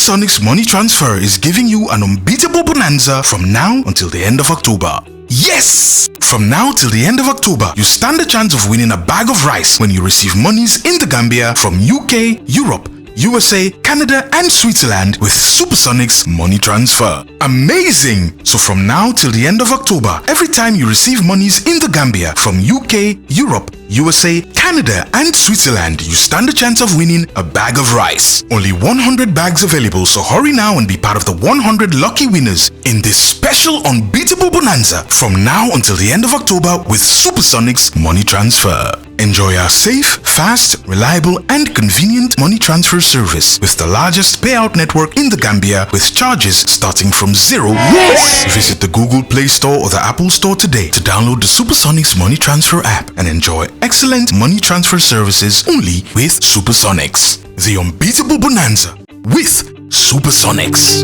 Supersonics Money Transfer is giving you an unbeatable bonanza from now until the end of October. Yes! From now till the end of October, you stand a chance of winning a bag of rice when you receive monies in the Gambia from UK, Europe, USA, Canada and Switzerland with Supersonics Money Transfer. Amazing! So from now till the end of October, every time you receive monies in the Gambia from UK, Europe, USA, Canada and Switzerland, you stand a chance of winning a bag of rice. Only 100 bags available, so hurry now and be part of the 100 lucky winners in this special unbeatable bonanza from now until the end of October with Supersonics Money Transfer. Enjoy our safe, fast, reliable and convenient money transfer service with the largest payout network in the Gambia with charges starting from $0. Yes! Visit the Google Play Store or the Apple Store today to download the Supersonics Money Transfer app and enjoy excellent money transfer services only with Supersonics. The unbeatable bonanza with Supersonics.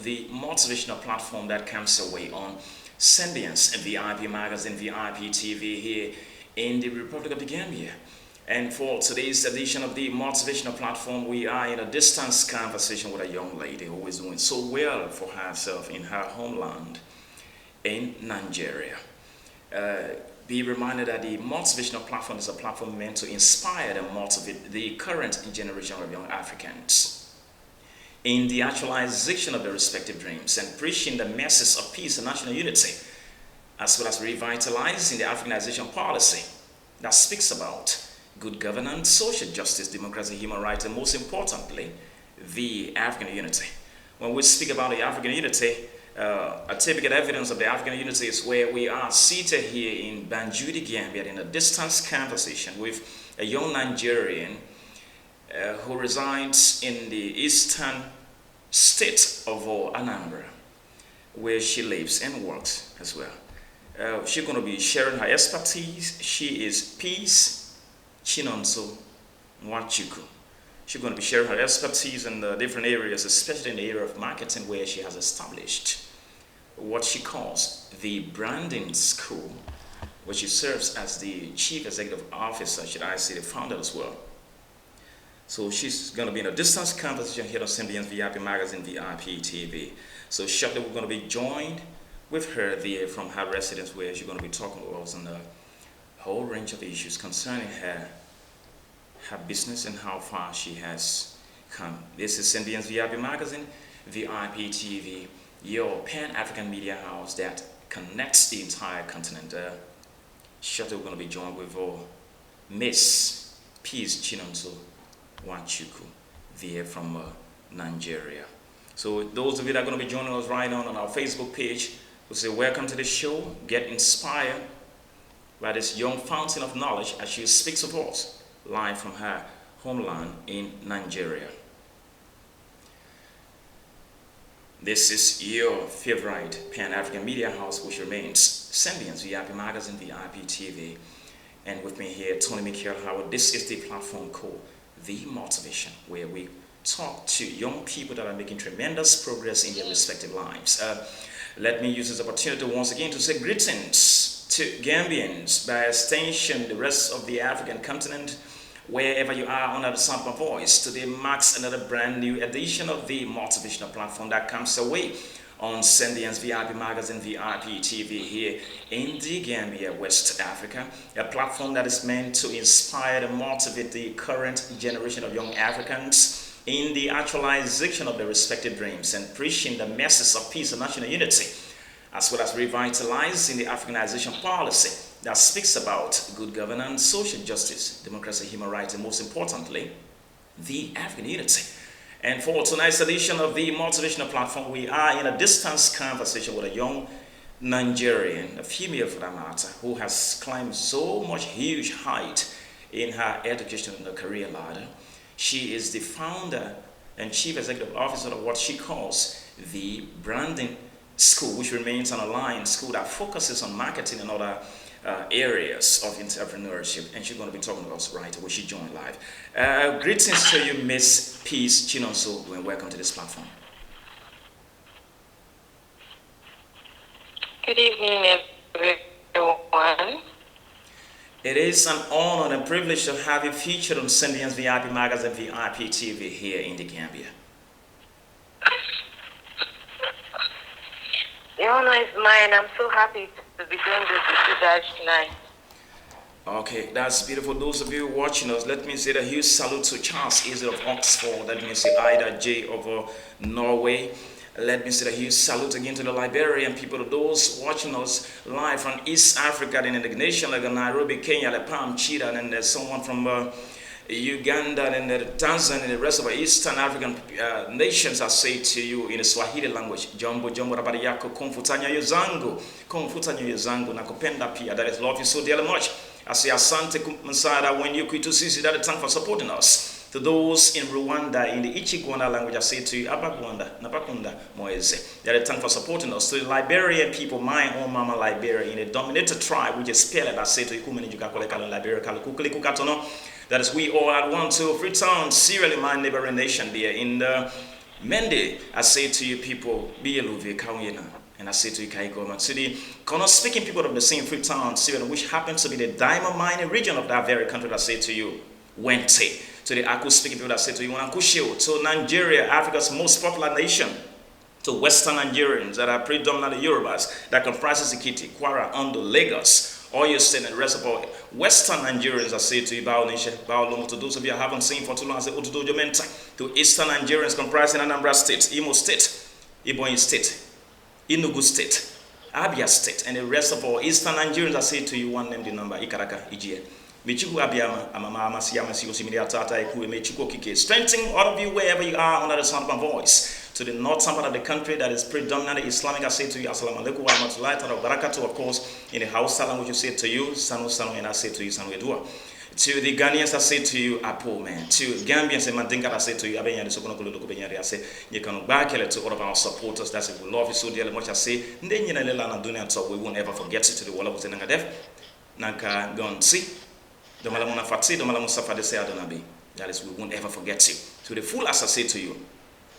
The motivational platform that comes away on Sendians and VIP Magazine, VIP TV here in the Republic of the Gambia. And for today's edition of the motivational platform, we are in a distance conversation with a young lady who is doing so well for herself in her homeland in Nigeria. Be reminded that the motivational platform is a platform meant to inspire and motivate the current generation of young Africans in the actualization of their respective dreams and preaching the message of peace and national unity, as well as revitalizing the Africanization policy that speaks about good governance, social justice, democracy, human rights, and most importantly, the African unity. When we speak about the African unity, a typical evidence of the African unity is where we are seated here in Banjul, Gambia, in a distance conversation with a young Nigerian who resides in the eastern state of Anambra, where she lives and works as well. She's going to be sharing her expertise. She is Peace Chinonso Nwachukwu. She's going to be sharing her expertise in the different areas, especially in the area of marketing, where she has established what she calls the branding school, where she serves as the chief executive officer, should I say the founder as well. So she's going to be in a distance conversation here on Sendians VIP Magazine, VIP TV. So shortly we're going to be joined with her there from her residence, where she's going to be talking to us on a whole range of issues concerning her business and how far she has come. This is Sendians VIP Magazine, VIP TV, your Pan-African media house that connects the entire continent. Shortly we're going to be joined with Miss Peace Chinonso Nwachukwu there from Nigeria. So those of you that are going to be joining us right on our Facebook page, we'll say welcome to the show. Get inspired by this young fountain of knowledge as she speaks of us live from her homeland in Nigeria. This is your favorite Pan-African media house, which remains Sendians VIP Magazine, VIP TV. And with me here, Tony Michael Howard. This is the platform called The Motivation, where we talk to young people that are making tremendous progress in their respective lives. Let me use this opportunity once again to say greetings to Gambians, by extension the rest of the African continent, wherever you are under the sound of my voice. Today marks another brand new edition of the motivational platform that comes away on Sendians VIP Magazine, VIP TV here in the Gambia, West Africa, a platform that is meant to inspire and motivate the current generation of young Africans in the actualization of their respective dreams and preaching the message of peace and national unity, as well as revitalizing the Africanization policy that speaks about good governance, social justice, democracy, human rights, and most importantly, the African unity. And for tonight's edition of the motivational platform, we are in a distance conversation with a young Nigerian, a female for that matter, who has climbed so much huge height in her education and her career ladder. She is the founder and chief executive officer of what she calls the branding school, which remains an aligned school that focuses on marketing and other areas of entrepreneurship, and she's going to be talking to us right away. She joined live. Greetings to you, Miss Peace Chinonso, and welcome to this platform. Good evening, everyone. It is an honor and privilege to have you featured on Symbian's VIP Magazine VIP TV here in the Gambia. The honor is mine. I'm so happy to be doing this with you guys tonight. Okay, that's beautiful. Those of you watching us, let me say a huge salute to Charles Easy of Oxford. Let me say Ida J of Norway. Let me say a huge salute again to the Liberian people, to those watching us live from East Africa, in the nation like Nairobi, Kenya, the Palm Cheetah, and there's someone from Uganda and Tanzania and the rest of the Eastern African nations. I say to you in the Swahili language, Jumbo Jumbo Rabari Yako, Kumfutanya Yozango, Nakupenda Pia. That is love you so dearly much. I say Asante Msada when you quit to see that thank for supporting us. To those in Rwanda, in the Ichigwana language, I say to you, Abagwanda, Napakunda, Moeze. That thank for supporting us. To the Liberian people, my own mama Liberia, in a dominated tribe, which is spelled, I say to you, Kumeni Jukakoleka, Liberia, Kalukukuli Kukatono. That is we all at 1, 2, Freetown, Sierra Leone, my neighboring nation there. In the Mende, I say to you people, be a Luvi, Kauyena. And I say to you, Kaigoma, to the Kono speaking people of the same Freetown, Sierra, which happens to be the diamond mining region of that very country, that I say to you, Wente. To the Aku speaking people that say to you, Wankushio, to Nigeria, Africa's most popular nation, to Western Nigerians that are predominantly Yorubas, that comprises Ikiti, Kwara, Ondo, Lagos, Oyo State, and the rest of all Western Nigerians, I say to you, Bao Nation, Bao Lomo, to those of you I haven't seen for too long, I say Otudo Jomenta, to Eastern Nigerians comprising Anambra State, Imo State, Ebonyi State, Enugu State, Abia State, and the rest of all Eastern Nigerians, I say to you, one name the number, Ikaraka, Ijie. Strengthening all of you wherever you are under the sound of my voice. To the northern part of the country that is predominantly Islamic, I say to you, Assalamu alaikum wa rahmatullahi wa barakatuh. Of course, in the Hausa language, you say to you, Sanu Sanu, and I say to you, Sanu Edua. To the Ghanaians, I say to you, Apo man. To Gambians and Mandinka, I say to you, Abenya, the Sokono Kubenya, I say, you can back to all of our supporters. That's it. We love you so dearly much. I say, Ndenya Lela Dunia, so we won't ever forget it. To the Walla was in Nangadef. Nanka Gon see. That is, we won't ever forget you. To the full, as I say to you,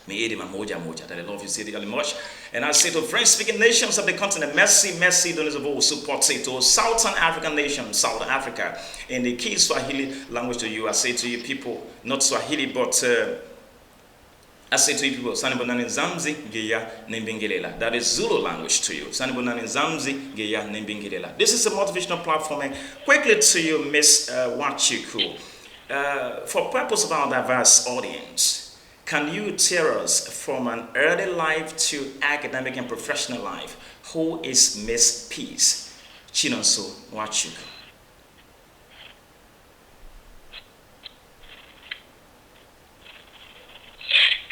that I love you so dearly much. And I say to French-speaking nations of the continent, merci, those of all support. Say to Southern African nations, South Africa, in the key Swahili language to you, I say to you people, not Swahili, but I say to you people, Sanibonani Zamzi, Geya, Nembingelela. That is Zulu language to you. Sanibonani Zamzi, Geya, Nembingelela. This is a motivational platform. And quickly to you, Miss Nwachukwu. For purpose of our diverse audience, can you tell us from an early life to academic and professional life, who is Miss Peace? Chinonso Nwachukwu.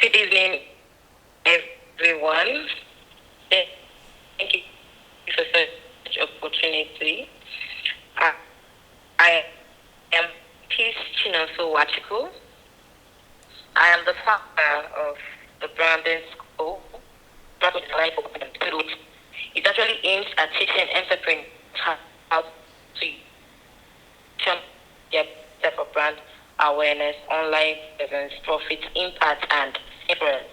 Good evening, everyone. Thank you for such opportunity. I am Peace Chinonso Nwachukwu. I am the founder of the branding school. It actually aims at teaching entrepreneurs how to turn their type of brand awareness, online presence, profit, impact, and influence.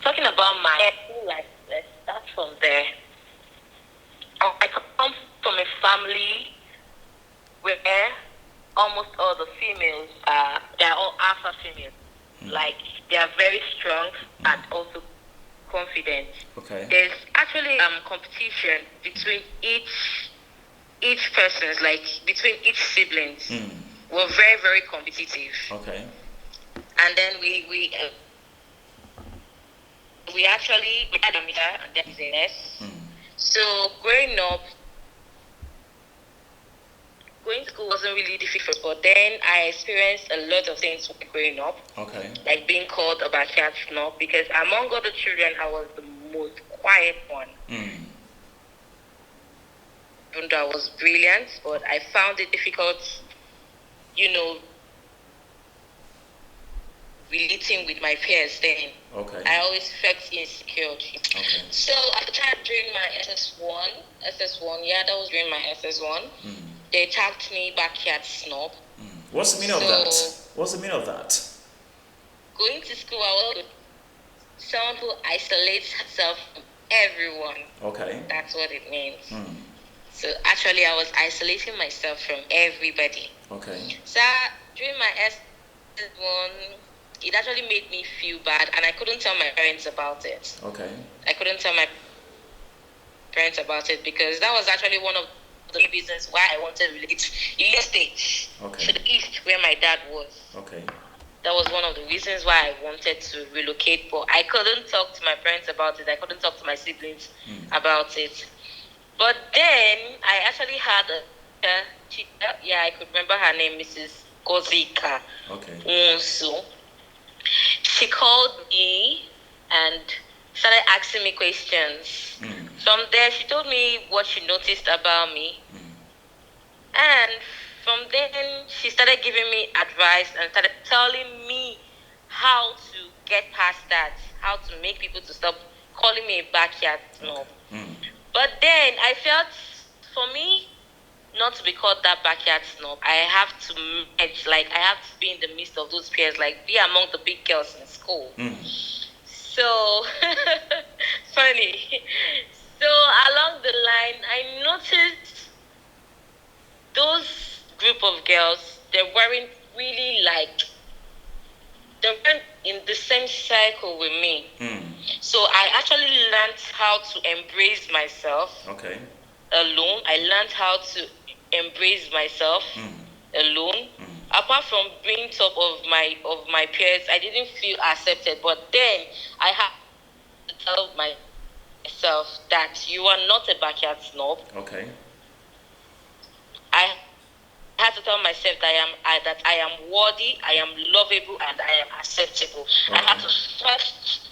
Talking about my life, let's start from there. I come from a family where almost all the females they're all alpha females. Like they are very strong and also confident. Okay. There's actually competition between each person's, like between each siblings. We're very, very competitive. Okay. And then we actually had a meter and then business. So going to school wasn't really difficult, but then I experienced a lot of things growing up. Okay. Like being called a backyard snob, because among other children, I was the most quiet one. Even though I was brilliant, but I found it difficult, relating with my peers then. Okay. I always felt insecure. Okay. So at the time during my SS1, that was during my SS1, they tagged me backyard snob. What's the meaning of that? What's the meaning of that? Going to school, I was someone who isolates herself from everyone. Okay. That's what it means. So actually, I was isolating myself from everybody. Okay. So during my S1, it actually made me feel bad, and I couldn't tell my parents about it. Okay. I couldn't tell my parents about it because that was actually one of the reasons why I wanted to relate in state to the east where my dad was. Okay. That was one of the reasons why I wanted to relocate, but I couldn't talk to my parents about it. I couldn't talk to my siblings about it. But then I actually had a teacher. Yeah, I could remember her name, Mrs. Kozika. Okay. So she called me and started asking me questions. From there, she told me what she noticed about me. And from then, she started giving me advice and started telling me how to get past that, how to make people to stop calling me a backyard snob. But then I felt, for me, not to be called that backyard snob, I have to merge, like I have to be in the midst of those peers, like be among the big girls in school. So funny. So along the line, I noticed those group of girls, they weren't really like, they weren't in the same cycle with me. So I actually learned how to embrace myself alone. I learned how to embrace myself alone. Apart from being top of my peers, I didn't feel accepted. But then I had to tell myself that you are not a backyard snob. Okay. I had to tell myself that I am worthy, I am lovable, and I am acceptable. I had to first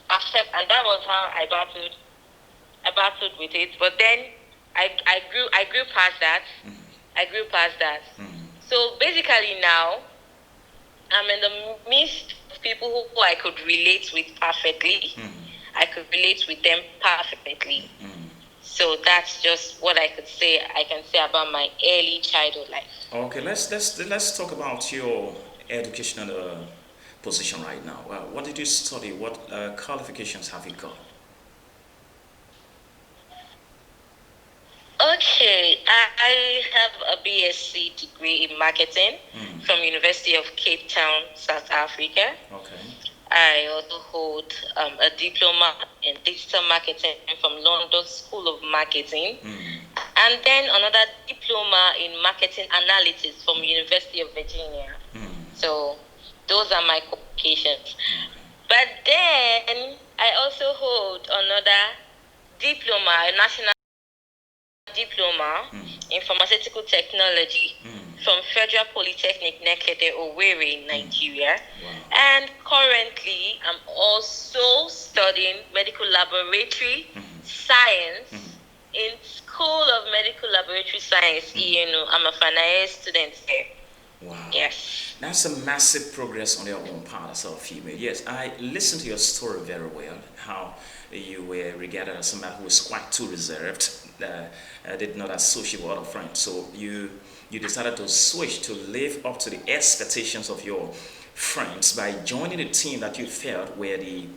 accept, and that was how I battled with it. But then I grew past that. I grew past that. So basically now I'm in the midst of people who I could relate with perfectly. I could relate with them perfectly. So that's just what I can say about my early childhood life. Okay, let's talk about your educational position right now. What did you study? What qualifications have you got? Okay, I have a BSc degree in marketing from University of Cape Town, South Africa. Okay. I also hold a diploma in digital marketing from London School of Marketing, and then another diploma in marketing analytics from University of Virginia. So those are my qualifications. But then I also hold another diploma, a national diploma in pharmaceutical technology from Federal Polytechnic Nekede, Owerri, Nigeria. And currently, I'm also studying medical laboratory science in School of Medical Laboratory Science, ENU. I'm a final year student there. Wow. Yes. That's a massive progress on your own part as a female. Yes, I listened to your story very well, how you were regarded as somebody who was quite too reserved, did not associate with other friends. So you decided to switch to live up to the expectations of your friends by joining a team that you felt were the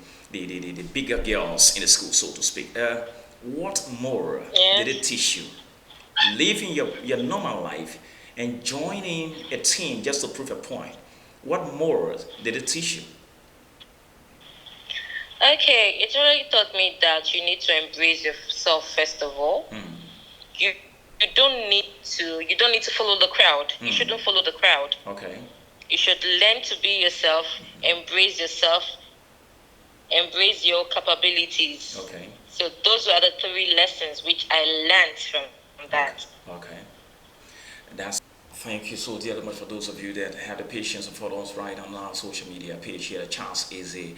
bigger girls in the school, so to speak. What more did it teach you? Living your normal life and joining a team just to prove a point. What more did it teach you? Okay, it really taught me that you need to embrace yourself first of all. You don't need to follow the crowd. You shouldn't follow the crowd. Okay. You should learn to be yourself, embrace your capabilities. Okay. So those were the 3 lessons which I learned from that. Okay. Thank you so dearly much for those of you that have the patience to follow us right on our social media page here. Charles is a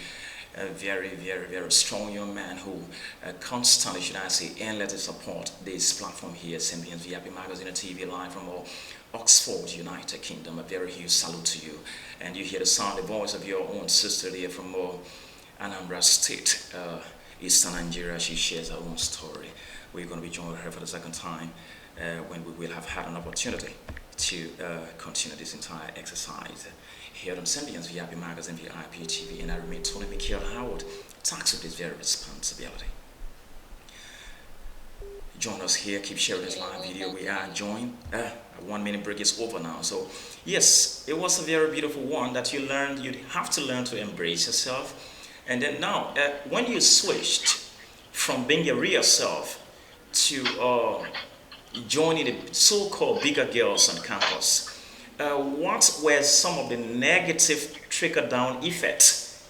very, very, very strong young man who constantly, should I say, endlessly support this platform here, Symbians VIP Magazine and TV live from Oxford, United Kingdom. A very huge salute to you. And you hear the sound, the voice of your own sister there from Anambra State, Eastern Nigeria. She shares her own story. We're going to be joining her for the second time when we will have had an opportunity to continue this entire exercise here on Symbians VIP Magazine, VIP TV, and I remain Tony Michael Howard, tasked with this very responsibility. join us here. Keep sharing this live video. We are enjoying. 1 minute break is over now. So, yes, it was a very beautiful one that you learned. You have to learn to embrace yourself. And then now, when you switched from being your real self to joining the so-called bigger girls on campus, what were some of the negative trickle-down effects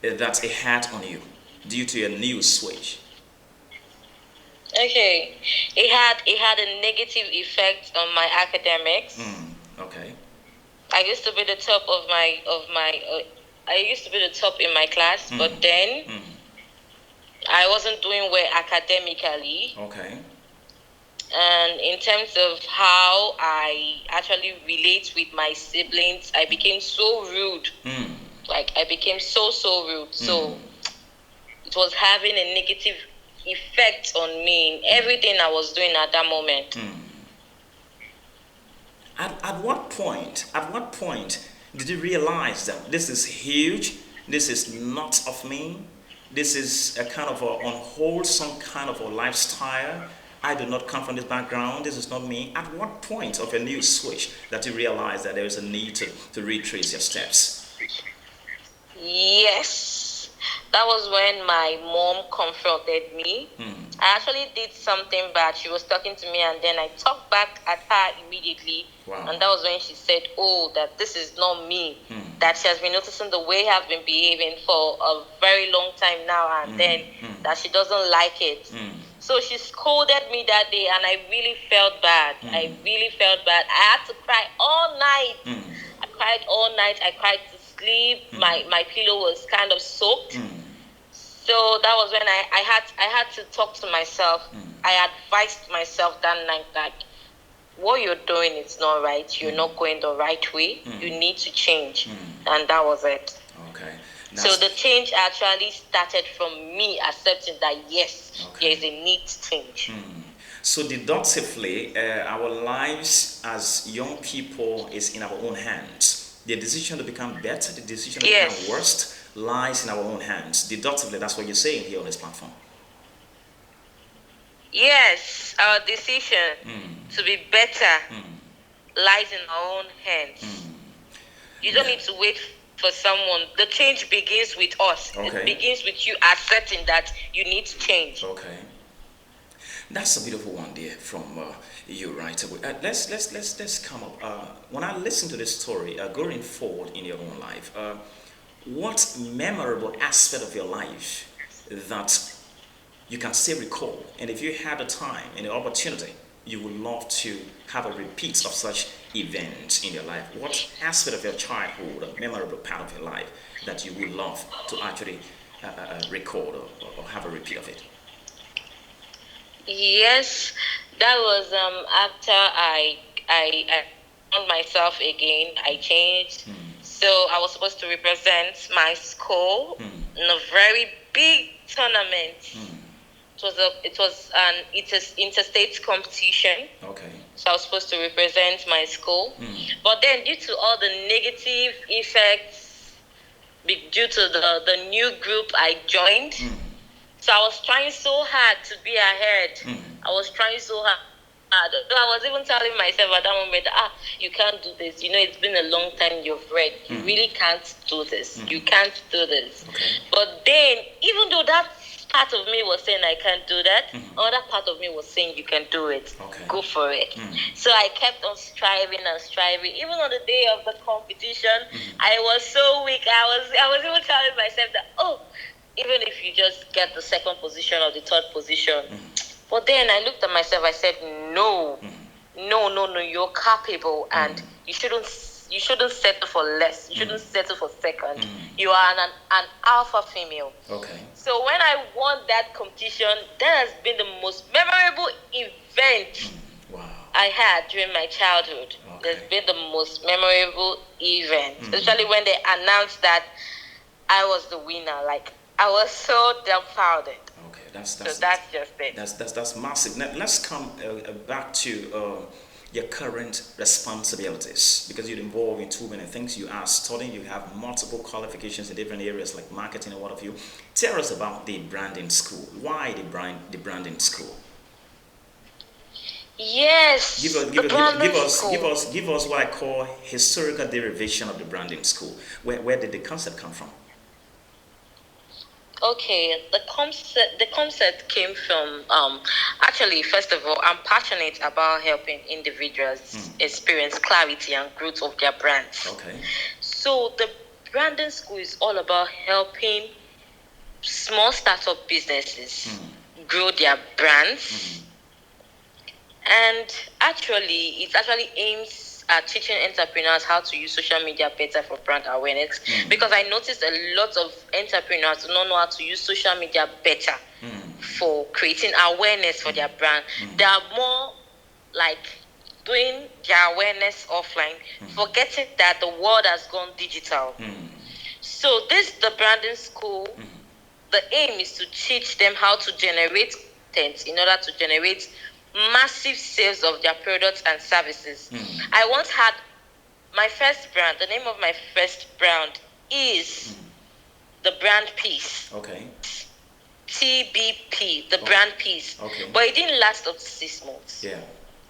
that it had on you due to your new switch? Okay, it had a negative effect on my academics. Okay. I used to be the top of my I used to be the top in my class, but then I wasn't doing well academically. Okay. And in terms of how I actually relate with my siblings, I became so rude. Like I became so rude. So it was having a negative effect on me in everything I was doing at that moment. At what point did you realize that this is huge, this is not of me, this is a kind of a unwholesome kind of a lifestyle, I do not come from this background, this is not me? At what point of a new switch that you realize that there is a need to retrace your steps? Yes, that was when my mom confronted me. I actually did something bad. She was talking to me, and then I talked back at her immediately. Wow. And that was when she said, "Oh, that this is not me. That she has been noticing the way I've been behaving for a very long time now, and then that she doesn't like it." So she scolded me that day, and I really felt bad. I really felt bad. I had to cry all night. I cried all night. I cried to sleep. My pillow was kind of soaked. So that was when I had to talk to myself. I advised myself that night that what you're doing is not right. You're not going the right way. You need to change. And that was it. Okay. So the change actually started from me accepting that yes, there is a need to change. So deductively, our lives as young people is in our own hands. The decision to become better, the decision to become worse lies in our own hands. Deductively, that's what you're saying here on this platform. Yes, our decision to be better lies in our own hands. You don't need to wait for someone. The change begins with us. Okay. It begins with you accepting that you need to change. Okay. That's a beautiful one, dear, from you right away. Let's come up. When I listen to this story, going forward in your own life, what memorable aspect of your life that you can still recall, and if you had the time and the opportunity, you would love to have a repeat of such events in your life? What aspect of your childhood, a memorable part of your life that you would love to actually record or have a repeat of it? Yes, that was after I found myself again. I changed. So I was supposed to represent my school in a very big tournament. It was an interstate competition. Okay. So I was supposed to represent my school. But then due to all the negative effects, due to the new group I joined, so I was trying so hard to be ahead. I was trying so hard. I was even telling myself at that moment, you can't do this. You know, it's been a long time you've read. You really can't do this. You can't do this. Okay. But then, even though that part of me was saying I can't do that, other part of me was saying you can do it. Okay. Go for it. So I kept on striving and striving. Even on the day of the competition, I was so weak. I was even telling myself that, even if you just get the second position or the third position. But then I looked at myself, I said, no, you're capable, and you shouldn't settle for less. You shouldn't settle for second. You are an alpha female. Okay. So when I won that competition, that has been the most memorable event I had during my childhood. Okay. That's been the most memorable event, especially when they announced that I was the winner. Like, I was so dumbfounded. Okay, that's just it. That's massive. Now, let's come back to your current responsibilities, because you're involved in too many things. You are studying, you have multiple qualifications in different areas like marketing and what have you. Tell us about the branding school. Why the branding school? Give Yes, us, the give us, branding school. give us what I call historical derivation of the branding school. Where did the concept come from? Okay, the concept came from actually, first of all, I'm passionate about helping individuals experience clarity and growth of their brands. Okay. So the branding school is all about helping small startup businesses grow their brands, and actually it actually aims at teaching entrepreneurs how to use social media better for brand awareness, because I noticed a lot of entrepreneurs do not know how to use social media better for creating awareness for their brand. They are more like doing their awareness offline, forgetting that the world has gone digital. So this the branding school. The aim is to teach them how to generate content in order to generate massive sales of their products and services. I once had my first brand. The name of my first brand is the brand Peace. Okay. TBP, the brand Peace. Okay. But it didn't last up to 6 months. Yeah.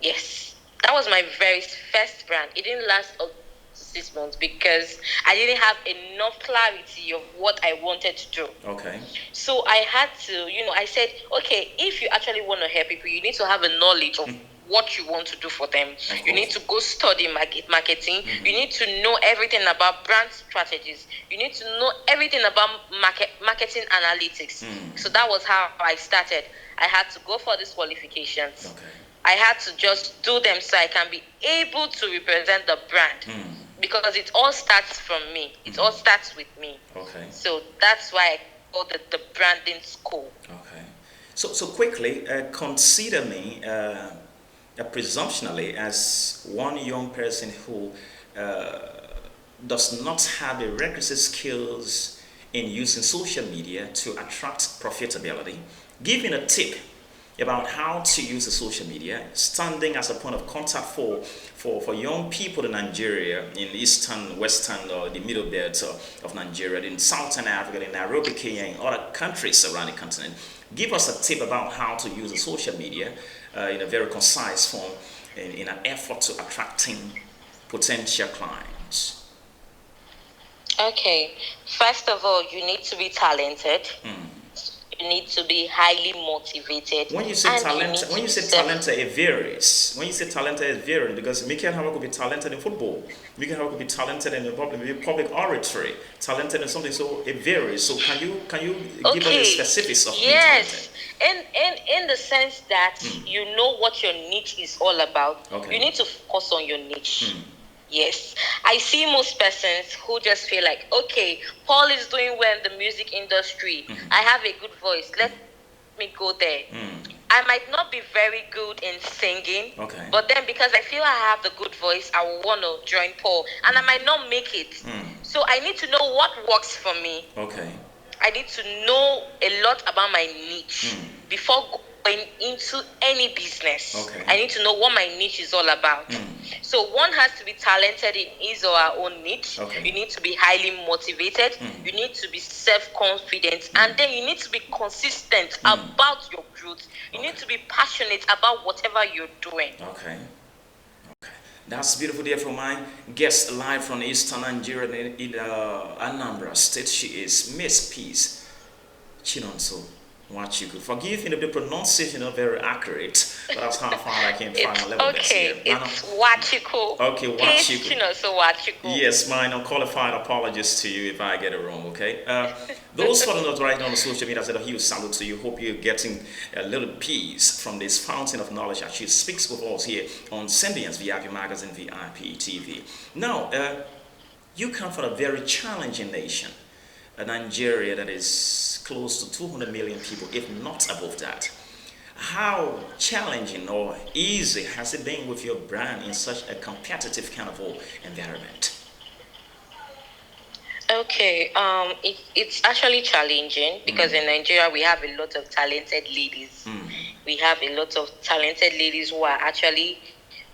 Yes, that was my very first brand. It didn't last up to 6 months because I didn't have enough clarity of what I wanted to do. Okay. So I had to, I said, okay, if you actually want to help people, you need to have a knowledge of what you want to do for them. You need to go study marketing. You need to know everything about brand strategies. You need to know everything about marketing analytics. So that was how I started. I had to go for these qualifications. Okay. I had to just do them so I can be able to represent the brand. Because it all starts from me. It all starts with me. Okay. So that's why I call it the branding school. Okay. So quickly, consider me presumptionally as one young person who does not have the requisite skills in using social media to attract profitability, giving a tip about how to use the social media, standing as a point of contact for young people in Nigeria, in eastern, western, or the middle belt of Nigeria, in southern Africa, in Nairobi, Kenya, and other countries around the continent. Give us a tip about how to use the social media in a very concise form in an effort to attracting potential clients. Okay. First of all, you need to be talented. You need to be highly motivated. When you say talented, it varies. When you say talented, it varies because Michael Howard could be talented in football. Michael Howard could be talented in the public oratory, talented in something. So it varies. So can you give us the specifics of being talented? In the sense that you know what your niche is all about. Okay. You need to focus on your niche. Yes, I see most persons who just feel like, okay, Paul is doing well in the music industry. I have a good voice. Let me go there. I might not be very good in singing, but then because I feel I have the good voice, I will want to join Paul, and I might not make it. So I need to know what works for me. Okay. I need to know a lot about my niche before going into any business. Okay. I need to know what my niche is all about. So one has to be talented in his or her own niche. Okay. You need to be highly motivated. You need to be self-confident. And then you need to be consistent about your growth. You need to be passionate about whatever you're doing. Okay. That's beautiful there from my guest live from Eastern Nigeria in Anambra State. She is Miss Peace Chinonso. Nwachukwu. Forgive me if the pronunciation is not very accurate, but that's how far I can find a level best here. It's Nwachukwu. Okay, Nwachukwu. Chinonso Nwachukwu. Yes, my unqualified apologies to you if I get it wrong, okay? Those following us right now on the social media, I said a huge salute to you. Hope you're getting a little piece from this fountain of knowledge that she speaks with us here on Symbiance VIP Magazine, VIP TV. Now, you come from a very challenging nation, Nigeria that is close to 200 million people, if not above that. How challenging or easy has it been with your brand in such a competitive kind of environment? Okay, it's actually challenging because in Nigeria we have a lot of talented ladies. We have a lot of talented ladies who are actually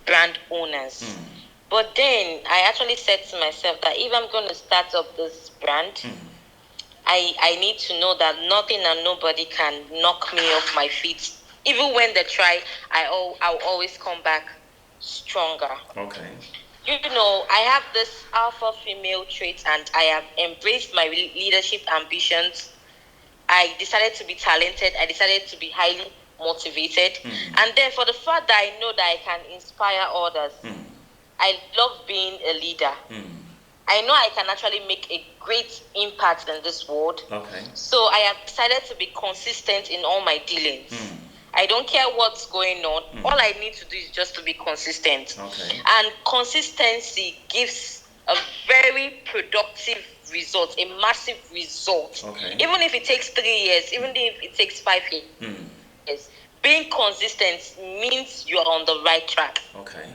brand owners. But then I actually said to myself that if I'm going to start up this brand, I need to know that nothing and nobody can knock me off my feet Even when they try, I'll always come back stronger. Okay. You know, I have this alpha female trait, and I have embraced my leadership ambitions. I decided to be talented. I decided to be highly motivated. And then for the fact that I know that I can inspire others, I love being a leader. I know I can actually make a great impact in this world. Okay. So I have decided to be consistent in all my dealings. I don't care what's going on. All I need to do is just to be consistent. Okay. And consistency gives a very productive result, a massive result. Okay. Even if it takes 3 years, even if it takes 5 years, being consistent means you are on the right track. Okay.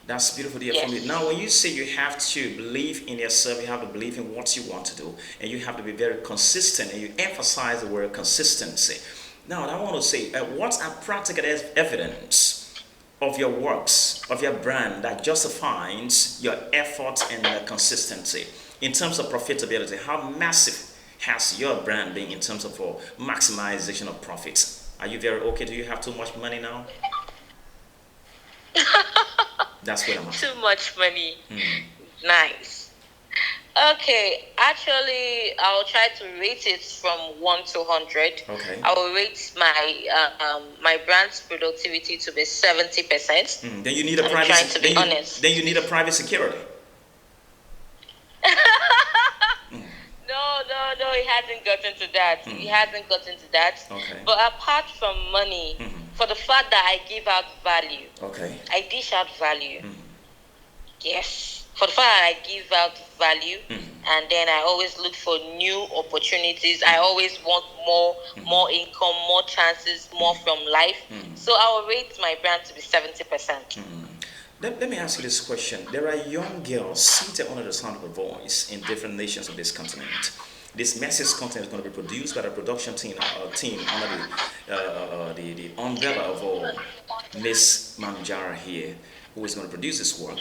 That's beautiful to hear from Yes. you. Now, when you say you have to believe in yourself, you have to believe in what you want to do, and you have to be very consistent, and you emphasize the word consistency. Now, I want to say, what are practical evidence of your works, of your brand that justifies your effort and consistency in terms of profitability? How massive has your brand been in terms of maximization of profits? Are you very okay? Do you have too much money now? That's what I'm asking. Too much money. Nice. Okay, actually, I'll try to rate it from 1 to 100. Okay. I will rate my brand's productivity to be 70%. Then you need a I'm private. trying to be honest. Then you need a private security. No, it hasn't gotten to that. It hasn't gotten to that. Okay. But apart from money, for the fact that I give out value, Okay. I dish out value. Yes. For the fact that I give out value, and then I always look for new opportunities. I always want more income, more chances, more from life. So I will rate my brand to be 70%. Let me ask you this question. There are young girls seated under the sound of a voice in different nations of this continent. This message content is going to be produced by the production team under the umbrella of Miss Manjara here, who is going to produce this work.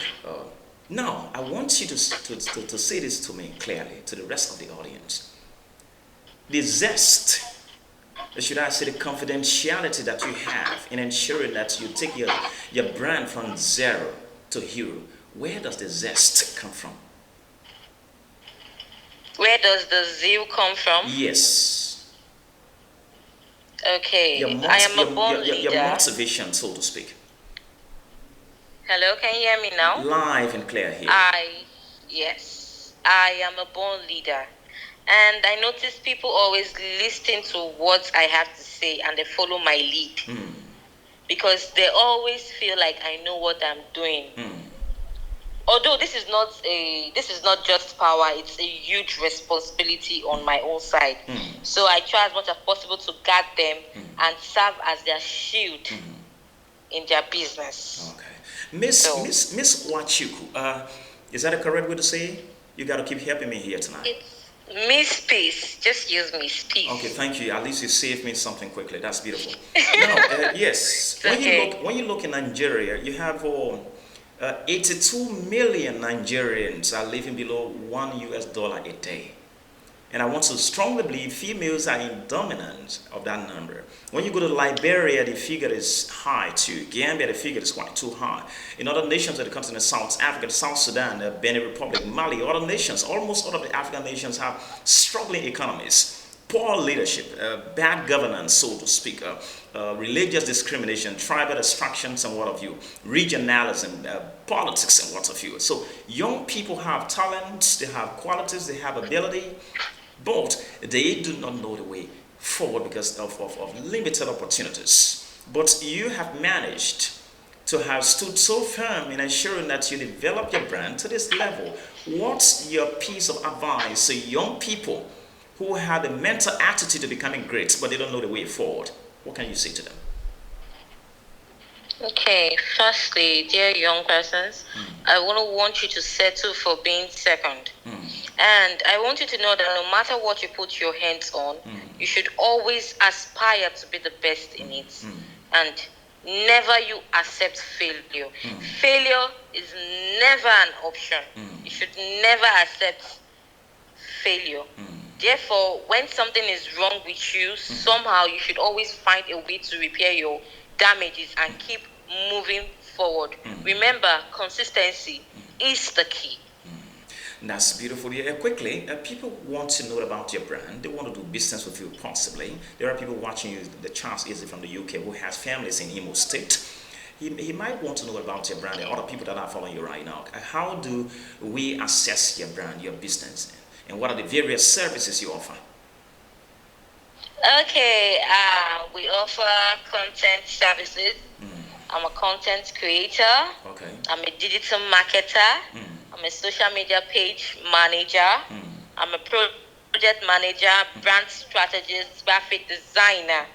Now, I want you to say this to me clearly, to the rest of the audience. The zest, or should I say the confidentiality that you have in ensuring that you take your brand from zero to hero, where does the zest come from? Where does the zeal come from? Yes. Okay, I am a born leader. Your motivation, so to speak. Hello, can you hear me now? Live and clear here. Yes, I am a born leader. And I notice people always listen to what I have to say and they follow my lead. Because they always feel like I know what I'm doing. Although this is not just power, it's a huge responsibility on my own side. So I try as much as possible to guard them and serve as their shield in their business. Okay. Miss Nwachukwu, is that a correct way to say it? You got to keep helping me here tonight. It's Miss Peace. Just use Miss Peace. Okay, thank you. At least you saved me something quickly. That's beautiful. Now, yes, when you look in Nigeria, you have 82 million Nigerians are living below $1 a day. And I want to strongly believe females are in dominance of that number. When you go to Liberia, the figure is high too. Gambia, the figure is quite too high. In other nations of the continent, South Africa, South Sudan, Benin Republic, Mali, other nations, almost all of the African nations have struggling economies, poor leadership, bad governance, so to speak, religious discrimination, tribal distractions, and what have you, regionalism, politics, and what have you. So young people have talents, they have qualities, they have ability, but they do not know the way forward because of limited opportunities. But you have managed to have stood so firm in ensuring that you develop your brand to this level. What's your piece of advice to young people who have the mental attitude of becoming great, but they don't know the way forward? What can you say to them? Okay, firstly, dear young persons, I wouldn't want you to settle for being second. And I want you to know that no matter what you put your hands on, you should always aspire to be the best in it. And never you accept failure. Failure is never an option. You should never accept failure. Therefore, when something is wrong with you, somehow you should always find a way to repair your damages and keep moving forward. Remember, consistency is the key. That's beautiful. Yeah, quickly, people want to know about your brand. They want to do business with you, possibly. There are people watching you. The Charles Izzy from the UK who has families in Imo State. He might want to know about your brand and other people that are following you right now. How do we assess your brand, your business, and what are the various services you offer? Okay, we offer content services. I'm a content creator. Okay. I'm a digital marketer. I'm a social media page manager. I'm a project manager, brand strategist, graphic designer.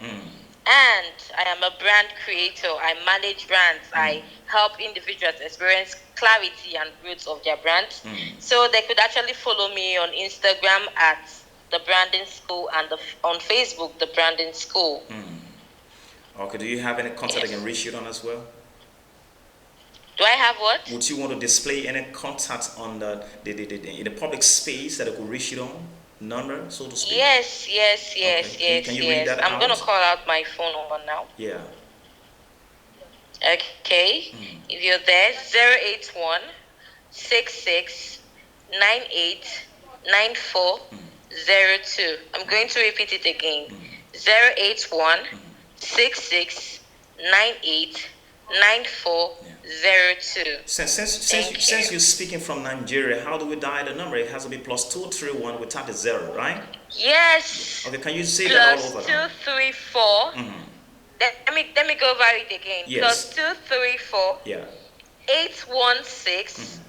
And I am a brand creator. I manage brands. I help individuals experience clarity and growth of their brands. So they could actually follow me on Instagram at The Branding School and on Facebook, The Branding School. Okay, do you have any contact they can reach you on as well? Do I have what? Would you want to display any contact on in the public space that I could reach you on? Number, so to speak? Yes. Okay. Can you read that I'm out? going to call out my phone number now. Yeah. Okay. If you're there, 081 66 98 9402. I'm going to repeat it again. 081 66 98 9402. Since you're speaking from Nigeria, how do we dial the number? It has to be +231 without the 0, right? Yes. Okay, can you say that all over? +234. Let me go over it again. Yes. +234. Yeah. 816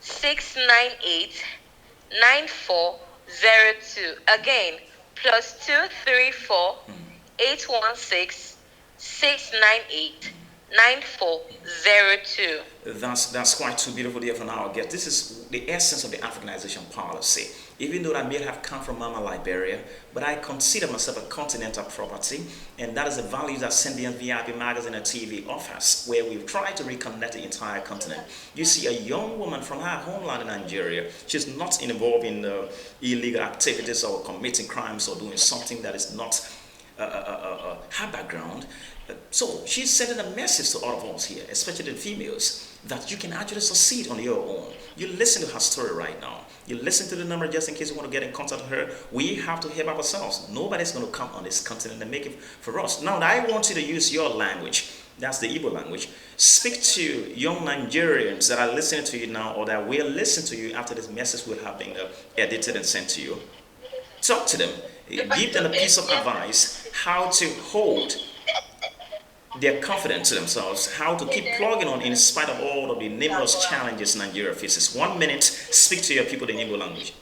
698 9402. Again, +234 816 698 9402. That's quite too beautiful there for now. I guess this is the essence of the Africanization policy. Even though I may have come from Mama Liberia, but I consider myself a continental property, and that is the values that Symbian VIP magazine and TV offers, where we've tried to reconnect the entire continent. You see a young woman from her homeland in Nigeria. She's not involved in illegal activities or committing crimes or doing something that is not her background. So she's sending a message to all of us here, especially the females, that you can actually succeed on your own. You listen to her story right now. You listen to the number just in case you want to get in contact with her. We have to help ourselves. Nobody's going to come on this continent and make it for us. Now, I want you to use your language. That's the Igbo language. Speak to young Nigerians that are listening to you now or that will listen to you after this message will have been edited and sent to you. Talk to them. Give them a piece of advice how to hold their confidence to themselves, how to keep plugging on in spite of all of the numerous challenges Nigeria faces. 1 minute, speak to your people in Igbo language.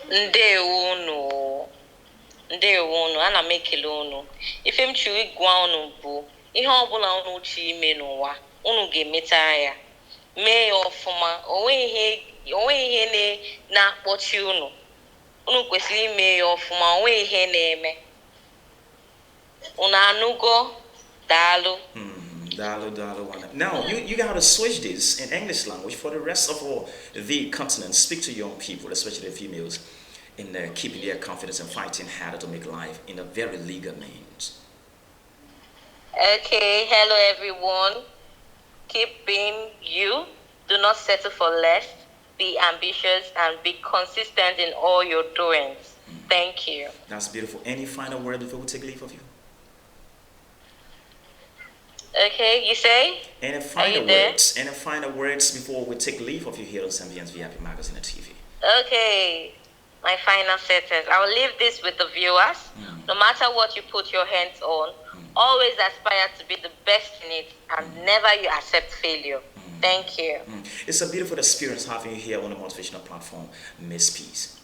Ndewo ana m ekele unu. Ife m chiri igwa unu bụ ihe ọbụla unu chi ime n'ụwa unu ga-emeta ya. Mee ya ọfụma. Onwe ihe na-akpọchi unu. Unu kwesịrị ime ya ọfụma. Onwe ihe na-eme. Unanugo dalu. Dalu. Now you got to switch this in English language for the rest of all the continent. Speak to young people, especially the females, in keeping their confidence and fighting harder to make life in a very legal means. Okay, hello everyone. Keep being you. Do not settle for less. Be ambitious and be consistent in all your doings. Thank you. That's beautiful. Any final word before we take leave of you? Okay, you say? Any final words? Any final words before we take leave of you here on Symbian's VIP Magazine and TV? Okay, my final sentence. I will leave this with the viewers. No matter what you put your hands on, always aspire to be the best in it and never you accept failure. Thank you. It's a beautiful experience having you here on the motivational platform, Miss Peace.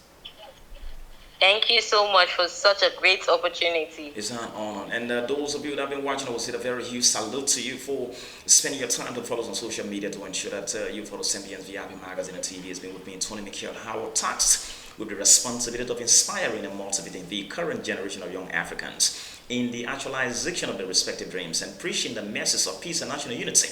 Thank you so much for such a great opportunity. It's an honor. And those of you that have been watching, I will say a very huge salute to you for spending your time to follow us on social media to ensure that you follow Symbian's VIP Magazine and TV. Has been with me, Tony Michael Howard, tasked with the responsibility of inspiring and motivating the current generation of young Africans in the actualization of their respective dreams and preaching the message of peace and national unity.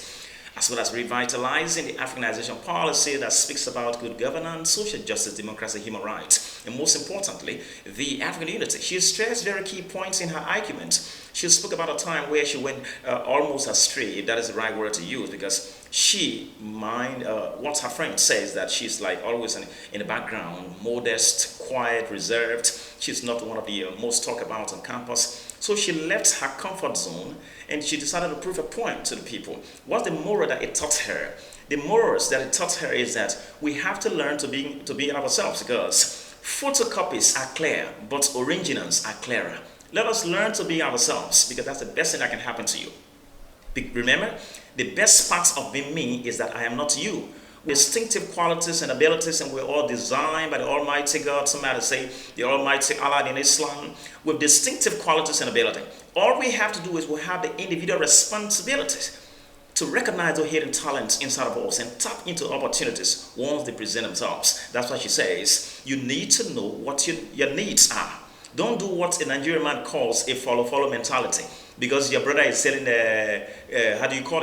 as well as revitalizing the Africanization policy that speaks about good governance, social justice, democracy, human rights, and most importantly, the African unity. She stressed very key points in her argument. She spoke about a time where she went almost astray, if that is the right word to use, because she what her friend says, that she's like always in the background, modest, quiet, reserved. She's not one of the most talked about on campus. So she left her comfort zone and she decided to prove a point to the people. What's the moral that it taught her? The morals that it taught her is that we have to learn to be ourselves, because photocopies are clear, but originals are clearer. Let us learn to be ourselves, because that's the best thing that can happen to you. Remember, the best part of being me is that I am not you. Distinctive qualities and abilities, and we're all designed by the Almighty God. Somebody say the Almighty Allah in Islam, with distinctive qualities and ability. All we have to do is we have the individual responsibilities to recognize those hidden talents inside of us and tap into opportunities once they present themselves. That's why she says you need to know what your needs are. Don't do what a Nigerian man calls a follow mentality. Because your brother is selling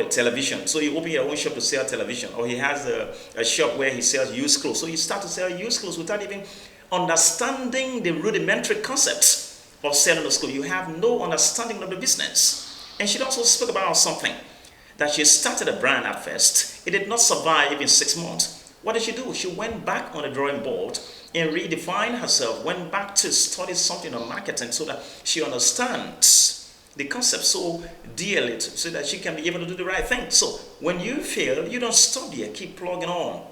television. So you open your own shop to sell television, or he has a shop where he sells used clothes. So you start to sell used clothes without even understanding the rudimentary concepts of selling those clothes. You have no understanding of the business. And she also spoke about something, that she started a brand at first. It did not survive even 6 months. What did she do? She went back on the drawing board and redefined herself, went back to study something on marketing so that she understands the concept so dearly, so that she can be able to do the right thing. So when you fail, you don't stop there, keep plugging on.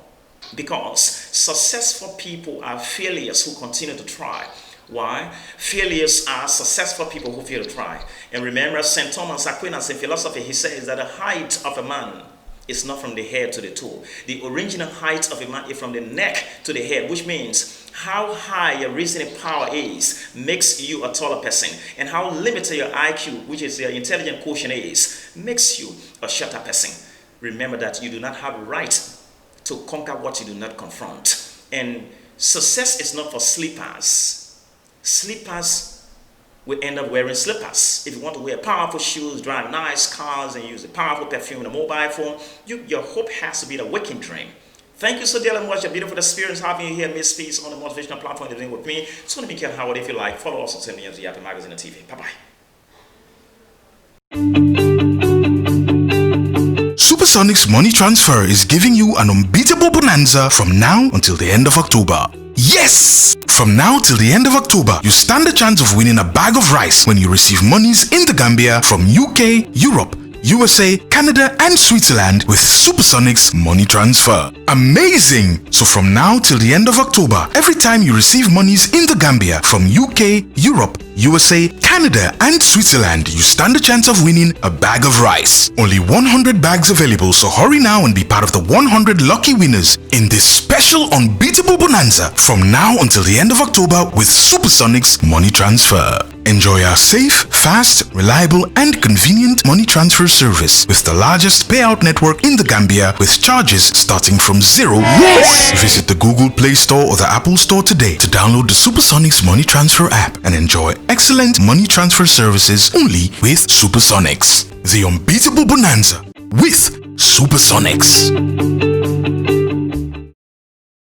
Because successful people are failures who continue to try. Why? Failures are successful people who fail to try. And remember, St. Thomas Aquinas in philosophy, he says that the height of a man is not from the head to the toe. The original height of a man is from the neck to the head, which means how high your reasoning power is makes you a taller person, and how limited your IQ, which is your intelligent quotient, is makes you a shorter person. Remember that you do not have a right to conquer what you do not confront. And success is not for sleepers. Sleepers will end up wearing slippers. If you want to wear powerful shoes, drive nice cars, and use a powerful perfume and a mobile phone, your hope has to be the waking dream. Thank you so dearly much. A beautiful experience having you here, Miss Peace, on the Motivational platform you're doing with me. So let me care how, if you like, follow us on social media, the Happy Magazine and TV. Bye-bye. Supersonic's money transfer is giving you an unbeatable bonanza from now until the end of October. Yes! From now till the end of October, you stand a chance of winning a bag of rice when you receive monies in the Gambia from UK, Europe, USA, Canada, and Switzerland with Supersonic's money transfer. Amazing! So from now till the end of October, every time you receive monies in the Gambia from UK, Europe, USA, Canada, and Switzerland, you stand a chance of winning a bag of rice. Only 100 bags available, so hurry now and be part of the 100 lucky winners in this special unbeatable bonanza from now until the end of October with Supersonic's money transfer. Enjoy our safe, fast, reliable, and convenient money transfer service with the largest payout network in the Gambia with charges starting from $0. Yes! Visit the Google Play Store or the Apple Store today to download the Supersonics Money Transfer app and enjoy excellent money transfer services only with Supersonics. The unbeatable bonanza with Supersonics.